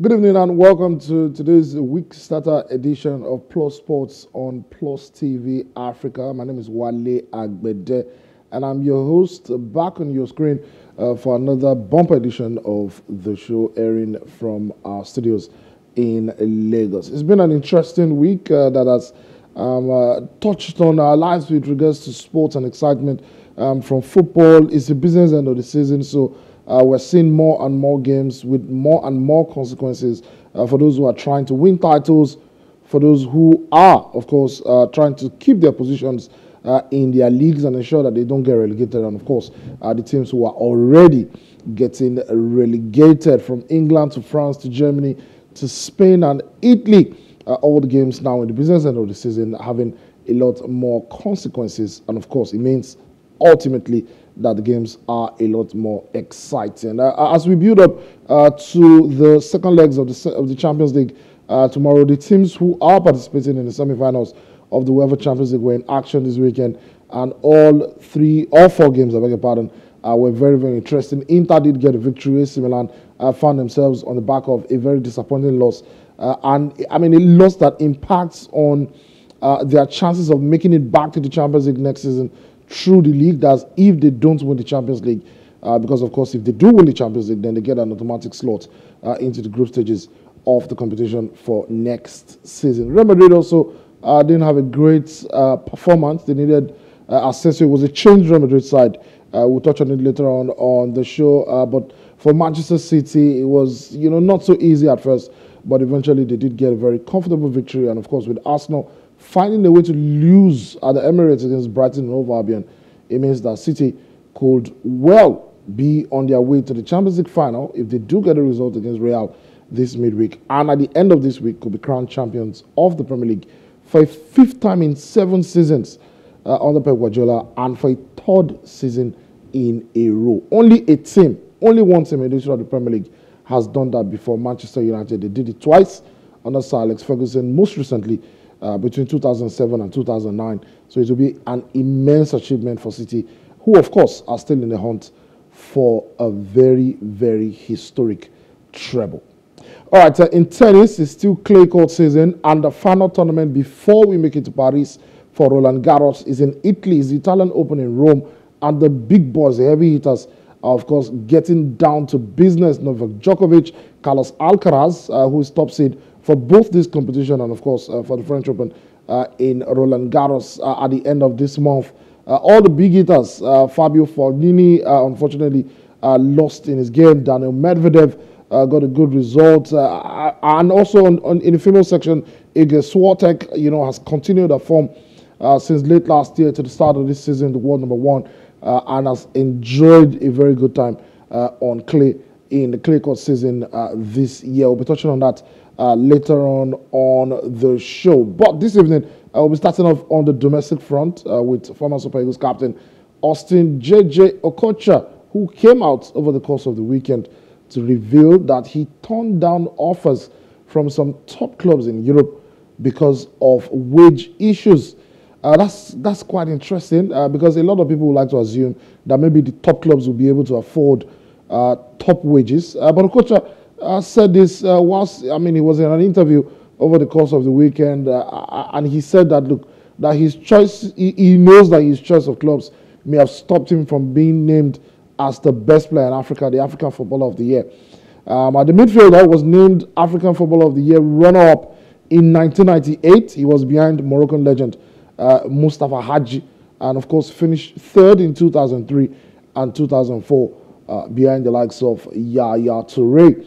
Good evening and welcome to today's week starter edition of Plus Sports on Plus TV Africa. My name is Wale Agbede and I'm your host back on your screen for another bumper edition of the show airing from our studios in Lagos. It's been an interesting week that has touched on our lives with regards to sports and excitement from football. It's the business end of the season, so we're seeing more and more games with more and more consequences for those who are trying to win titles, for those who are, of course, trying to keep their positions in their leagues and ensure that they don't get relegated, and of course, the teams who are already getting relegated from England to France to Germany to Spain and Italy. All the games now in the business end of the season having a lot more consequences, and of course, it means ultimately that the games are a lot more exciting. As we build up to the second legs of the Champions League tomorrow, the teams who are participating in the semi-finals of the UEFA Champions League were in action this weekend, and all four games, I beg your pardon, were very, very interesting. Inter did get a victory. AC Milan found themselves on the back of a very disappointing loss, and I mean a loss that impacts on their chances of making it back to the Champions League next season through the league. That's if they don't win the Champions League, because of course if they do win the Champions League, then they get an automatic slot into the group stages of the competition for next season. Real Madrid also didn't have a great performance. They needed Asensio. It was a changed Real Madrid side. We'll touch on it later on the show, but for Manchester City, it was not so easy at first, but eventually they did get a very comfortable victory. And of course, with Arsenal finding a way to lose at the Emirates against Brighton and Hove Albion, it means that City could well be on their way to the Champions League final if they do get a result against Real this midweek. And at the end of this week, could be crowned champions of the Premier League for a fifth time in 7 seasons under Pep Guardiola, and for a third season in a row. Only one team in the history of the Premier League has done that before, Manchester United. They did it twice under Sir Alex Ferguson, most recently between 2007 and 2009. So it will be an immense achievement for City, who of course are still in the hunt for a very, very historic treble. All right, in tennis, it's still clay court season, and the final tournament before we make it to Paris for Roland Garros is in Italy. It's the Italian Open in Rome, and the big boys, the heavy hitters, are of course getting down to business. Novak Djokovic, Carlos Alcaraz, who is top seed for both this competition and of course for the French Open in Roland Garros at the end of this month. All the big hitters, Fabio Fognini unfortunately lost in his game. Daniel Medvedev got a good result, and also in the female section, Iga Swiatek, has continued her form since late last year to the start of this season, the world number 1, and has enjoyed a very good time on clay in the clay court season this year. We'll be touching on that later on the show. But this evening, we'll be starting off on the domestic front with former Super Eagles captain Austin Jay-Jay Okocha, who came out over the course of the weekend to reveal that he turned down offers from some top clubs in Europe because of wage issues. That's quite interesting because a lot of people would like to assume that maybe the top clubs will be able to afford top wages. But Okocha said this he was in an interview over the course of the weekend, and he said that, look, that his choice, he knows that his choice of clubs may have stopped him from being named as the best player in Africa, the African Footballer of the Year. The midfielder was named African Footballer of the Year runner-up in 1998. He was behind Moroccan legend Mustafa Hadji, and of course finished third in 2003 and 2004 behind the likes of Yaya Toure.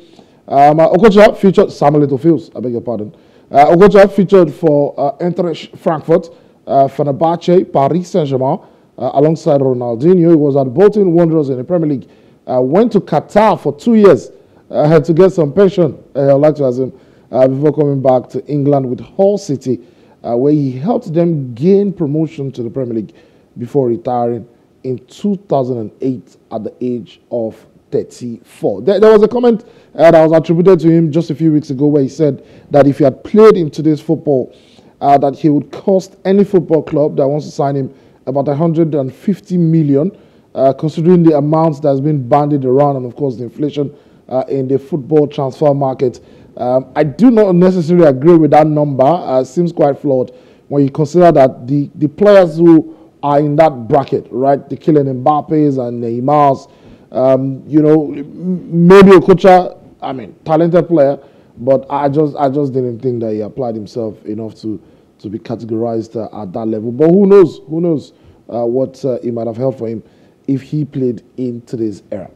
Okocha featured Samuel Eto'o-Fields, I beg your pardon. Okocha featured for Eintracht Frankfurt, Fenerbahce, Paris Saint-Germain, alongside Ronaldinho. He was at Bolton Wanderers in the Premier League. Went to Qatar for 2 years to get some pension, I'd like to ask him, before coming back to England with Hull City, where he helped them gain promotion to the Premier League before retiring in 2008 at the age of 34. There was a comment that was attributed to him just a few weeks ago where he said that if he had played in today's football, that he would cost any football club that wants to sign him about 150 million, considering the amounts that's been bandied around and of course the inflation in the football transfer market. I do not necessarily agree with that number. Seems quite flawed when you consider that the players who are in that bracket, right, the Kylian Mbappe's and Neymar's, maybe Okocha, I mean, talented player, but I just didn't think that he applied himself enough to be categorized at that level. But who knows? Who knows what it might have held for him if he played in today's era.